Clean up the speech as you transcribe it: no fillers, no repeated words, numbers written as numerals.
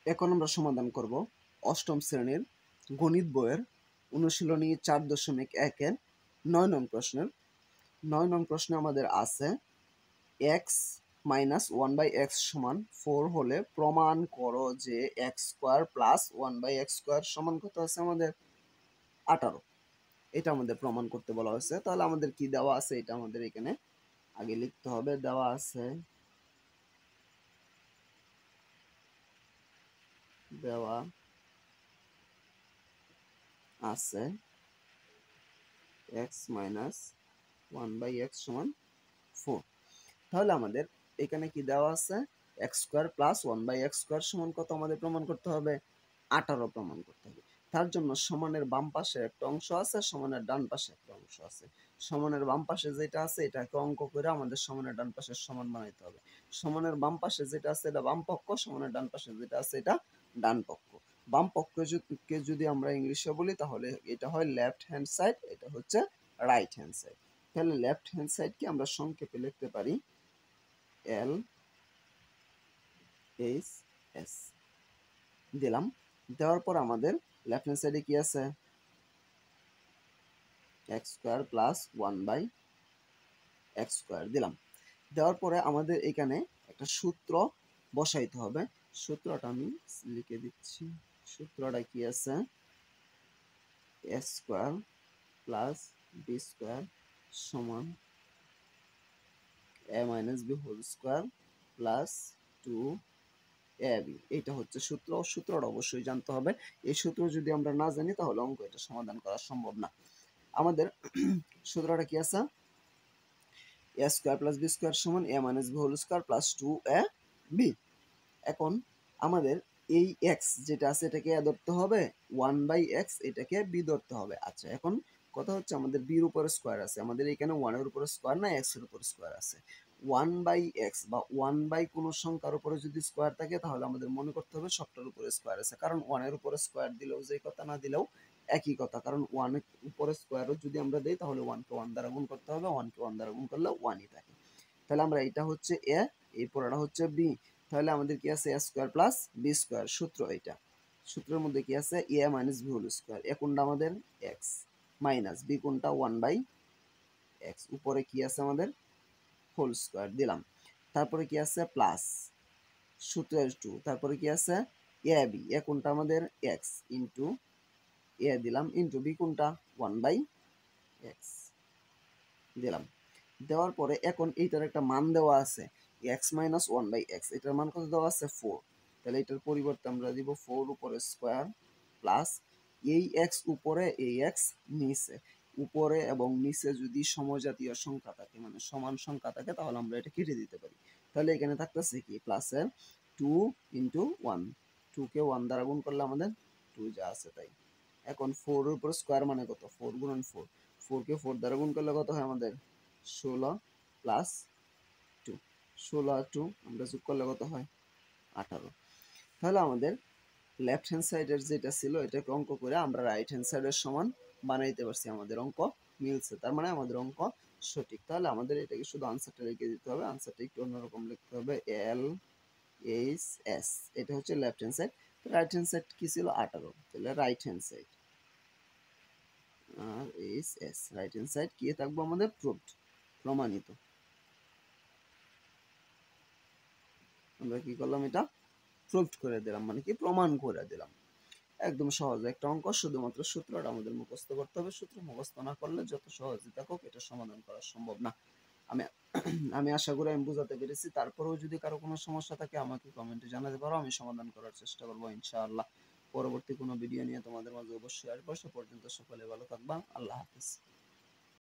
এখন আমরা সমাধান করব অষ্টম শ্রেণীর গণিত বইয়ের অনুশীলনী 4.1-এর 9 নং প্রশ্নের। 9 নং প্রশ্নে আমাদের আছে এক্স মাইনাস 1/x সমান 4 হলে প্রমাণ করো যে x square plus 1/x square সমান কত আছে আমাদের 18। এটা আমাদের প্রমাণ করতে বলা হয়েছে। তাহলে আমাদের কি দেওয়া আছে এটা আমাদের এখানে আগে লিখতে হবে। দেওয়া আছে এক্স মাইনাস 1/x সমান 4। তাহলে আমাদের এখানে কি দেওয়া আছে x square plus 1/x square সমান কত আমাদের প্রমাণ করতে হবে 18 প্রমাণ করতে হবে। তার জন্য সমানের বাম পাশে একটা অংশ আছে, সমানের ডান পাশে একটা অংশ আছে। সমানের বাম পাশে যেটা আছে এটাকে অঙ্ক করে আমাদের সমানের ডান পাশের সমান বানাইতে হবে। সমানের বাম পাশে যেটা আছে এটা বাম পক্ষ, সমানের ডান পাশে যেটা আছে এটা ডান পক্ষ। বাম পক্ষকে যদি আমরা ইংলিশে বলি তাহলে এটা হয় লেফট হ্যান্ড সাইড, এটা হচ্ছে রাইট হ্যান্ড সাইড। তাহলে লেফট হ্যান্ড সাইডকে আমরা সংক্ষেপে লিখতে পারি এল এইচ এস দিলাম। দেওয়ার পর আমাদের লেফট হ্যান্ড সাইডে কি আছে x square plus 1/x square দিলাম। দেওয়ার পরে আমাদের এখানে একটা সূত্র বসাইতে হবে। সূত্রটা আমি লিখে দিচ্ছি। সূত্রটা কি আছে A square plus B square সমান A minus B whole square plus 2ab। এটা হচ্ছে সূত্র। সূত্রটা অবশ্যই জানতে হবে। এই সূত্র যদি আমরা না জানি তাহলে অঙ্ক এটা সমাধান করা সম্ভব না। আমাদের সূত্রটা কি আছে A square plus B square সমান A minus B whole square plus 2ab। এখন আমাদের এই এক্স যেটা আছে এটাকে এ ধরতে হবে 1/x, এটাকে বি ধরতে হবে। আচ্ছা, এখন কথা হচ্ছে আমাদের বির উপরে স্কোয়ার আছে, আমাদের এখানে 1 এর উপরে স্কোয়ার না এক্স এর উপরে স্কোয়ার আছে। 1/x বা 1 কোনো সংখ্যার উপরে যদি স্কোয়ার থাকে তাহলে আমাদের মনে করতে হবে সবটার উপরে স্কোয়ার আছে, কারণ 1 এর উপরে স্কোয়ার দিলেও যে কথা না দিলেও একই কথা, কারণ 1 এর উপরে স্কোয়ারও যদি আমরা দেই তাহলে 1 কে 1 দ্বারা গুণ করতে হবে, 1 কে 1 দ্বারা গুণ করলে 1ই থাকে। তাহলে আমরা এটা হচ্ছে এ, এই পরেরটা হচ্ছে বি। তাহলে আমাদের কি আছে A square plus B square, সূত্র এটা। সূত্রের মধ্যে কি আছে এ মাইনাস বি হোল স্কোয়ার, এ কোনটা আমাদের এক্স মাইনাস বি কোনটা 1/x, উপরে কি আছে আমাদের হোল স্কোয়ার দিলাম। তারপরে কি আছে প্লাস সূত্রের 2, তারপরে কি আছে এ বি, এ কোনটা আমাদের এক্স ইন্টু এ দিলাম ইন্টু বি কোনটা 1/x দিলাম। দেওয়ার পরে এখন এইটার একটা মান দেওয়া আছে এক্স মাইনাস 1/x, এটার মান কত দেওয়া আছে 4। তাহলে এটার পরিবর্তে আমরা দিব 4 উপরে স্কোয়ার প্লাস এই এক্স উপরে এই এক্স নিচে। উপরে এবং নিচে যদি সমজাতীয় সংখ্যা থাকে মানে সমান সংখ্যা থাকে তাহলে আমরা এটা কেটে দিতে পারি। তাহলে এখানে থাকতেছে কি প্লাসের 2 ইন্টু 1, 2 কে 1 দ্বারা গুণ করলে আমাদের 2 যা আছে তাই। এখন 4 এর উপর স্কোয়ার মানে কত 4 গুণন 4, 4 কে 4 দ্বারা গুণ করলে কত হয় আমাদের 16 প্লাস 2, 16 আর 2 আমরা যোগ করলে কত হয় 18। তাহলে আমাদের লেফট হ্যান্ড সাইডের যেটা ছিল এটাকে অঙ্ক করে আমরা রাইট হ্যান্ড সাইডের সমান বানাইতে পারছি, আমাদের অঙ্ক মিলছে, তার মানে আমাদের অঙ্ক সঠিক। তাহলে আমাদের এটাকে শুধু আনসারটা লিখে দিতে হবে, আনসারটা একটু অন্যরকম লিখতে হবে এল এইচ এস, এটা হচ্ছে left hand side. Right hand side কি ছিল 18, তাহলে রাইট হ্যান্ড সাইড আর H S right hand side কি থাকবো আমাদের প্রুভড, প্রমাণিত। আমরা কি করলাম এটা প্রুভড করে দিলাম, মানে কি প্রমাণ করে দিলাম। একদম সহজ একটা অঙ্ক, শুধুমাত্র সূত্রটা আমাদের মুখস্থ করতে হবে। সূত্র মুখস্থ না করলে যত সহজে থাকুক এটা সমাধান করা সম্ভব না। আমি আমি আশা করি আমি বুঝাতে পেরেছি। তারপরেও যদি কারো কোনো সমস্যা থাকে আমাকে কমেন্টে জানাতে পারো, আমি সমাধান করার চেষ্টা করবো ইনশাআল্লাহ। পরবর্তী কোনো ভিডিও নিয়ে তোমাদের মাঝে অবশ্যই আসবো। সে পর্যন্ত সকলে ভালো থাকবা। আল্লাহ হাফিজ।